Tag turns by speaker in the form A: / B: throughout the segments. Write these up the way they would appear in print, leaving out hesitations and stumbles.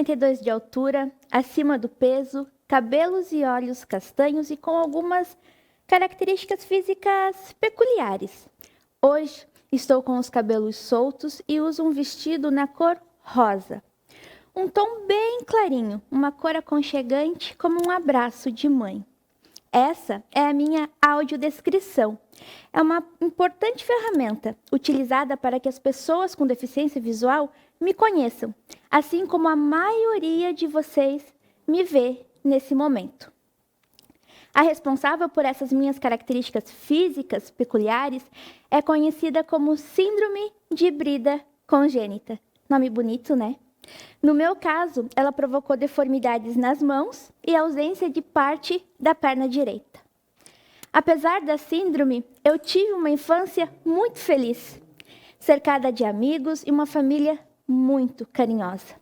A: 1,92 de altura, acima do peso, cabelos e olhos castanhos e com algumas características físicas peculiares. Hoje, estou com os cabelos soltos e uso um vestido na cor rosa. Um tom bem clarinho, uma cor aconchegante como um abraço de mãe. Essa é a minha audiodescrição. É uma importante ferramenta utilizada para que as pessoas com deficiência visual me conheçam, assim como a maioria de vocês me vê nesse momento. A responsável por essas minhas características físicas peculiares é conhecida como Síndrome de Brida Congênita. Nome bonito, né? No meu caso, ela provocou deformidades nas mãos e ausência de parte da perna direita. Apesar da síndrome, eu tive uma infância muito feliz, cercada de amigos e uma família muito carinhosa.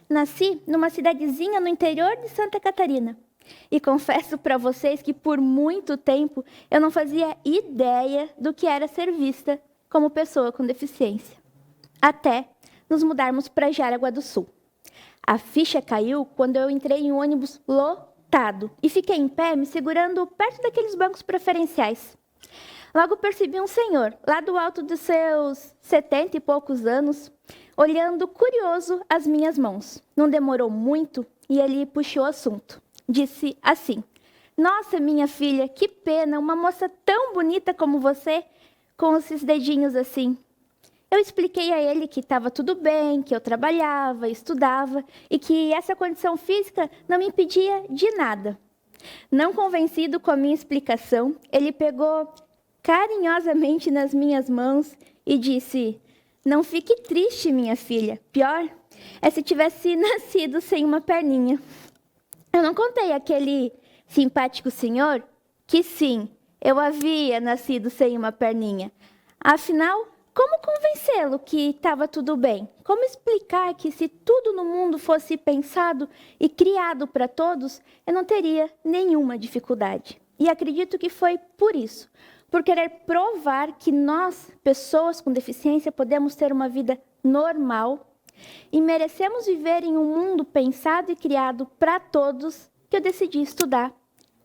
A: Nasci numa cidadezinha no interior de Santa Catarina e confesso para vocês que por muito tempo eu não fazia ideia do que era ser vista como pessoa com deficiência. Até nos mudarmos para Jaraguá do Sul. A ficha caiu quando eu entrei em um ônibus lotado e fiquei em pé me segurando perto daqueles bancos preferenciais. Logo percebi um senhor, lá do alto dos seus 70 e poucos anos, olhando curioso as minhas mãos. Não demorou muito e ele puxou o assunto. Disse assim: "Nossa, minha filha, que pena, uma moça tão bonita como você, com esses dedinhos assim." Eu expliquei a ele que estava tudo bem, que eu trabalhava, estudava e que essa condição física não me impedia de nada. Não convencido com a minha explicação, ele pegou carinhosamente nas minhas mãos e disse: "Não fique triste, minha filha. Pior é se tivesse nascido sem uma perninha." Eu não contei àquele simpático senhor que sim, eu havia nascido sem uma perninha. Afinal, como convencê-lo que estava tudo bem? Como explicar que se tudo no mundo fosse pensado e criado para todos, eu não teria nenhuma dificuldade? E acredito que foi por isso, por querer provar que nós, pessoas com deficiência, podemos ter uma vida normal e merecemos viver em um mundo pensado e criado para todos, que eu decidi estudar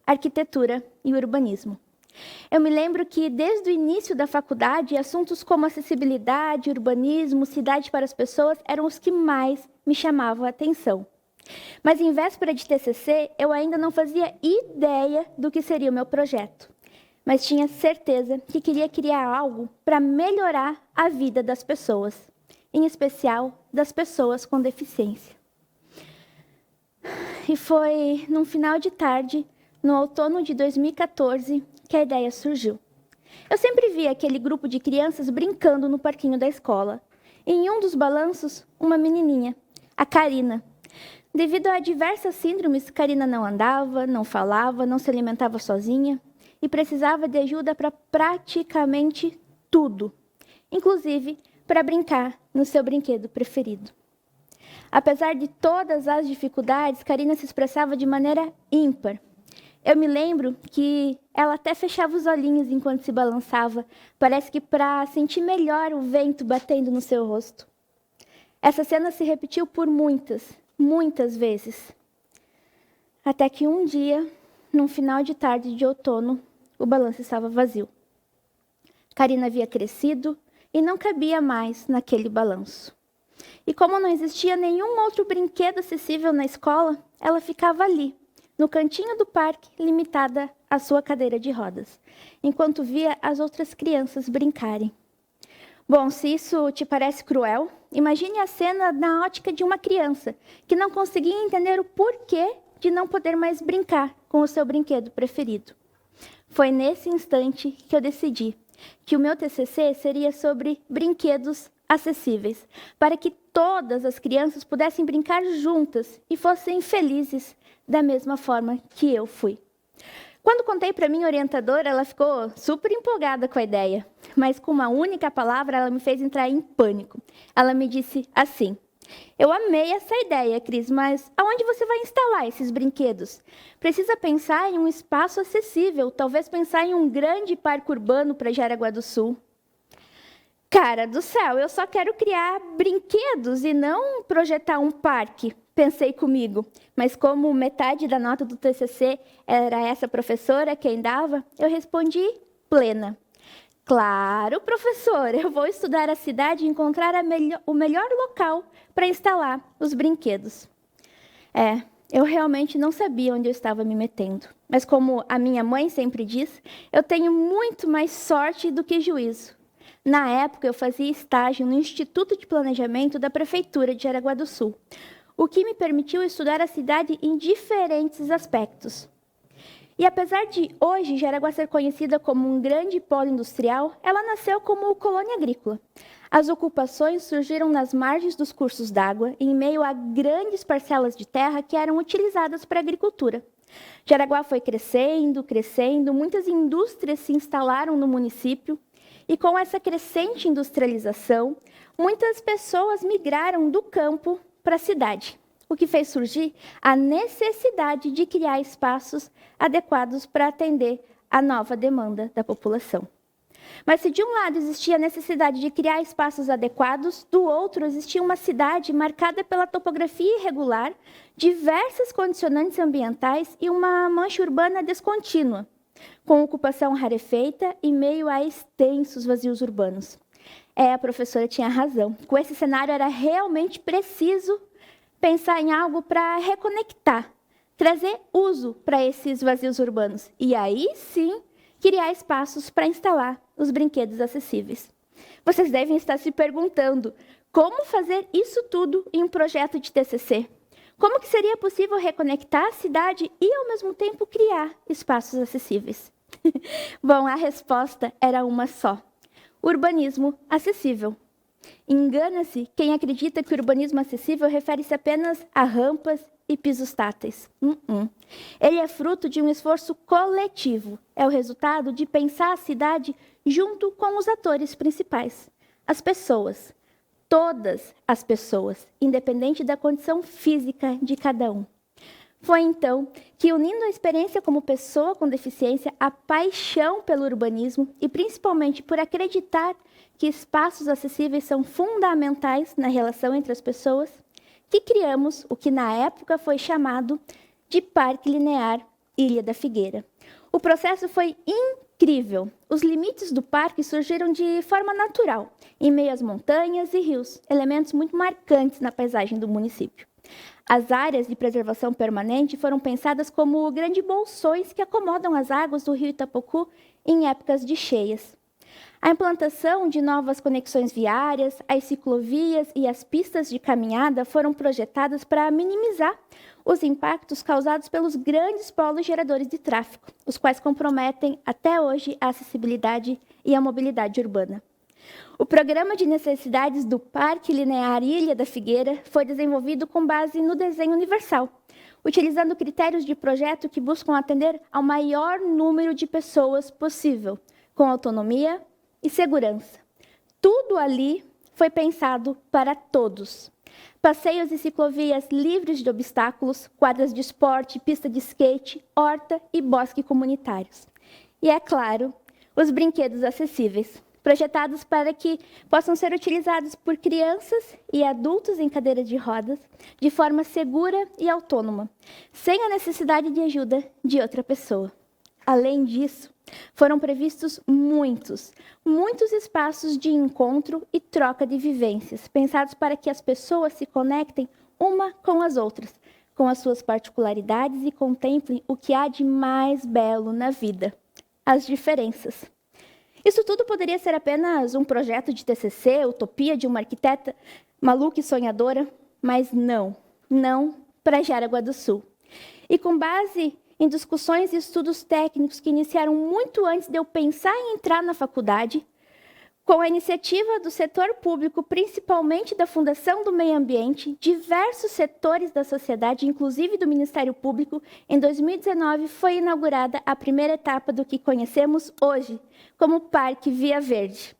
A: arquitetura e urbanismo. Eu me lembro que, desde o início da faculdade, assuntos como acessibilidade, urbanismo, cidade para as pessoas eram os que mais me chamavam a atenção. Mas, em véspera de TCC, eu ainda não fazia ideia do que seria o meu projeto. Mas tinha certeza que queria criar algo para melhorar a vida das pessoas, em especial das pessoas com deficiência. E foi num final de tarde, no outono de 2014, que a ideia surgiu. Eu sempre via aquele grupo de crianças brincando no parquinho da escola. E em um dos balanços, uma menininha, a Karina. Devido a diversas síndromes, Karina não andava, não falava, não se alimentava sozinha e precisava de ajuda para praticamente tudo, inclusive para brincar no seu brinquedo preferido. Apesar de todas as dificuldades, Karina se expressava de maneira ímpar. Eu me lembro que ela até fechava os olhinhos enquanto se balançava, parece que para sentir melhor o vento batendo no seu rosto. Essa cena se repetiu por muitas vezes. Até que um dia, num final de tarde de outono, o balanço estava vazio. Karina havia crescido e não cabia mais naquele balanço. E como não existia nenhum outro brinquedo acessível na escola, ela ficava ali, no cantinho do parque, limitada à sua cadeira de rodas, enquanto via as outras crianças brincarem. Bom, se isso te parece cruel, imagine a cena na ótica de uma criança que não conseguia entender o porquê de não poder mais brincar com o seu brinquedo preferido. Foi nesse instante que eu decidi que o meu TCC seria sobre brinquedos acessíveis, para que todas as crianças pudessem brincar juntas e fossem felizes da mesma forma que eu fui. Quando contei para minha orientadora, ela ficou super empolgada com a ideia, mas com uma única palavra ela me fez entrar em pânico. Ela me disse assim: "Eu amei essa ideia, Cris, mas aonde você vai instalar esses brinquedos? Precisa pensar em um espaço acessível, talvez pensar em um grande parque urbano para Jaraguá do Sul." Cara do céu, eu só quero criar brinquedos e não projetar um parque, pensei comigo. Mas como metade da nota do TCC era essa professora quem dava, eu respondi plena. Claro, professor, eu vou estudar a cidade e encontrar o melhor local para instalar os brinquedos. Eu realmente não sabia onde eu estava me metendo. Mas como a minha mãe sempre diz, eu tenho muito mais sorte do que juízo. Na época, eu fazia estágio no Instituto de Planejamento da Prefeitura de Jaraguá do Sul, o que me permitiu estudar a cidade em diferentes aspectos. E apesar de hoje Jaraguá ser conhecida como um grande polo industrial, ela nasceu como colônia agrícola. As ocupações surgiram nas margens dos cursos d'água, em meio a grandes parcelas de terra que eram utilizadas para a agricultura. Jaraguá foi crescendo, muitas indústrias se instalaram no município, e com essa crescente industrialização, muitas pessoas migraram do campo para a cidade, o que fez surgir a necessidade de criar espaços adequados para atender a nova demanda da população. Mas se de um lado existia a necessidade de criar espaços adequados, do outro existia uma cidade marcada pela topografia irregular, diversas condicionantes ambientais e uma mancha urbana descontínua, com ocupação rarefeita e meio a extensos vazios urbanos. A professora tinha razão. Com esse cenário era realmente preciso pensar em algo para reconectar, trazer uso para esses vazios urbanos. E aí sim, criar espaços para instalar os brinquedos acessíveis. Vocês devem estar se perguntando como fazer isso tudo em um projeto de TCC? Como que seria possível reconectar a cidade e, ao mesmo tempo, criar espaços acessíveis? Bom, a resposta era uma só: urbanismo acessível. Engana-se quem acredita que o urbanismo acessível refere-se apenas a rampas e pisos táteis. Ele é fruto de um esforço coletivo. É o resultado de pensar a cidade junto com os atores principais, as pessoas. Todas as pessoas, independente da condição física de cada um. Foi então que, unindo a experiência como pessoa com deficiência, a paixão pelo urbanismo e principalmente por acreditar que espaços acessíveis são fundamentais na relação entre as pessoas, que criamos o que na época foi chamado de Parque Linear Ilha da Figueira. O processo foi incrível. Os limites do parque surgiram de forma natural, em meio às montanhas e rios, elementos muito marcantes na paisagem do município. As áreas de preservação permanente foram pensadas como grandes bolsões que acomodam as águas do rio Itapocu em épocas de cheias. A implantação de novas conexões viárias, as ciclovias e as pistas de caminhada foram projetadas para minimizar os impactos causados pelos grandes polos geradores de tráfego, os quais comprometem até hoje a acessibilidade e a mobilidade urbana. O programa de necessidades do Parque Linear Ilha da Figueira foi desenvolvido com base no desenho universal, utilizando critérios de projeto que buscam atender ao maior número de pessoas possível, com autonomia e segurança. Tudo ali foi pensado para todos. Passeios e ciclovias livres de obstáculos, quadras de esporte, pista de skate, horta e bosque comunitários. E, é claro, os brinquedos acessíveis, projetados para que possam ser utilizados por crianças e adultos em cadeiras de rodas de forma segura e autônoma, sem a necessidade de ajuda de outra pessoa. Além disso, foram previstos muitos espaços de encontro e troca de vivências, pensados para que as pessoas se conectem uma com as outras, com as suas particularidades e contemplem o que há de mais belo na vida, as diferenças. Isso tudo poderia ser apenas um projeto de TCC, utopia de uma arquiteta maluca e sonhadora, mas não para Jaraguá do Sul. E com base em discussões e estudos técnicos que iniciaram muito antes de eu pensar em entrar na faculdade, com a iniciativa do setor público, principalmente da Fundação do Meio Ambiente, diversos setores da sociedade, inclusive do Ministério Público, em 2019 foi inaugurada a primeira etapa do que conhecemos hoje como Parque Via Verde.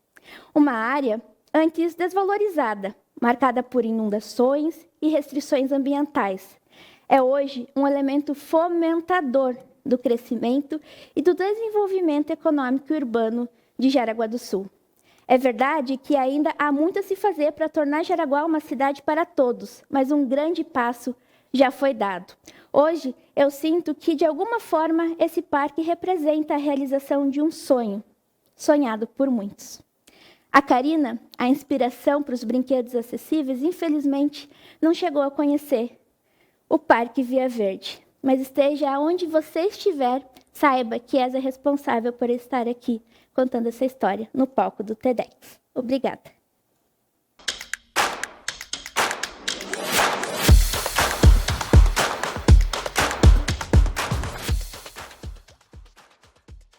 A: Uma área antes desvalorizada, marcada por inundações e restrições ambientais. É hoje um elemento fomentador do crescimento e do desenvolvimento econômico e urbano de Jaraguá do Sul. É verdade que ainda há muito a se fazer para tornar Jaraguá uma cidade para todos, mas um grande passo já foi dado. Hoje, eu sinto que, de alguma forma, esse parque representa a realização de um sonho, sonhado por muitos. A Karina, a inspiração para os brinquedos acessíveis, infelizmente, não chegou a conhecer o Parque Via Verde. Mas esteja onde você estiver, saiba que és a responsável por estar aqui contando essa história no palco do TEDx. Obrigada.